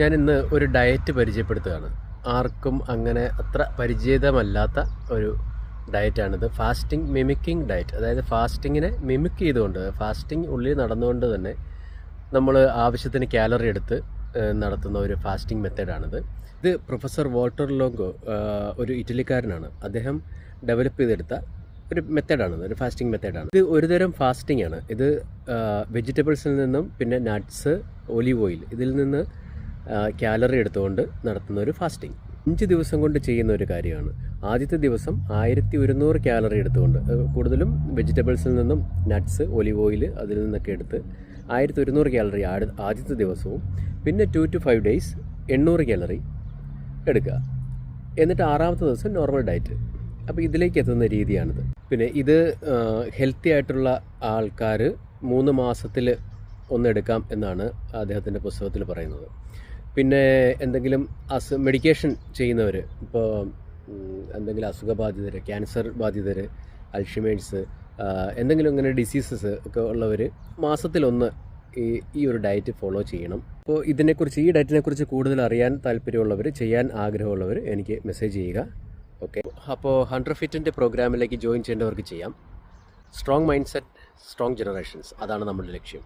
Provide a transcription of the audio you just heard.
ഞാനിന്ന് ഒരു ഡയറ്റ് പരിചയപ്പെടുത്തുകയാണ്. ആർക്കും അങ്ങനെ അത്ര പരിചിതമല്ലാത്ത ഒരു ഡയറ്റാണിത്. Fasting mimicking diet. അതായത് ഫാസ്റ്റിങ്ങിനെ മിമിക് ചെയ്തുകൊണ്ട്, ഫാസ്റ്റിംഗ് ഉള്ളിൽ നടന്നുകൊണ്ട് തന്നെ നമ്മൾ ആവശ്യത്തിന് കാലറി എടുത്ത് നടത്തുന്ന ഒരു ഫാസ്റ്റിംഗ് മെത്തേഡാണിത്. ഇത് പ്രൊഫസർ വാൾട്ടർ ലോംഗോ, ഒരു ഇറ്റലിക്കാരനാണ്. അദ്ദേഹം ഡെവലപ്പ് ചെയ്തെടുത്ത ഒരു മെത്തേഡാണിത്, ഒരു ഫാസ്റ്റിംഗ് മെത്തേഡാണ്. ഇത് ഒരുതരം ഫാസ്റ്റിംഗ് ആണ്. ഇത് വെജിറ്റബിൾസിൽ നിന്നും പിന്നെ നട്ട്സ്, ഒലിവ് ഓയിൽ ഇതിൽ നിന്ന് കാലറി എടുത്തുകൊണ്ട് നടത്തുന്ന ഒരു ഫാസ്റ്റിംഗ് 5 ദിവസം കൊണ്ട് ചെയ്യുന്ന ഒരു കാര്യമാണ്. ആദ്യത്തെ ദിവസം 1100 കാലറി എടുത്തുകൊണ്ട്, കൂടുതലും വെജിറ്റബിൾസിൽ നിന്നും നട്ട്സ്, ഒലിവ് ഓയിൽ അതിൽ നിന്നൊക്കെ എടുത്ത് 1100 കാലറി ആദ്യത്തെ ദിവസവും, പിന്നെ 2 to 5 ഡേയ്സ് 800 കാലറി എടുക്കുക. എന്നിട്ട് 6ാമത്തെ ദിവസം നോർമൽ ഡയറ്റ്. അപ്പോൾ ഇതിലേക്ക് എത്തുന്ന രീതിയാണിത്. പിന്നെ ഇത് ഹെൽത്തി ആയിട്ടുള്ള ആൾക്കാർ 3 മാസത്തിൽ ഒന്നെടുക്കാം എന്നാണ് അദ്ദേഹത്തിൻ്റെ പുസ്തകത്തിൽ പറയുന്നത്. പിന്നെ എന്തെങ്കിലും മെഡിക്കേഷൻ ചെയ്യുന്നവർ, ഇപ്പോൾ എന്തെങ്കിലും അസുഖബാധിതർ, ക്യാൻസർ ബാധിതർ, അൽഷിമേഴ്സ്, എന്തെങ്കിലും ഇങ്ങനെ ഡിസീസസ് ഒക്കെ ഉള്ളവർ മാസത്തിലൊന്ന് ഈ ഒരു ഡയറ്റ് ഫോളോ ചെയ്യണം. അപ്പോൾ ഈ ഡയറ്റിനെക്കുറിച്ച് കൂടുതൽ അറിയാൻ താല്പര്യമുള്ളവർ, ചെയ്യാൻ ആഗ്രഹമുള്ളവർ എനിക്ക് മെസ്സേജ് ചെയ്യുക. ഓക്കെ, അപ്പോൾ 100 ഫിറ്റിൻ്റെ പ്രോഗ്രാമിലേക്ക് ജോയിൻ ചെയ്യേണ്ടവർക്ക് ചെയ്യാം. Strong mind set, strong generations, അതാണ് നമ്മുടെ ലക്ഷ്യം.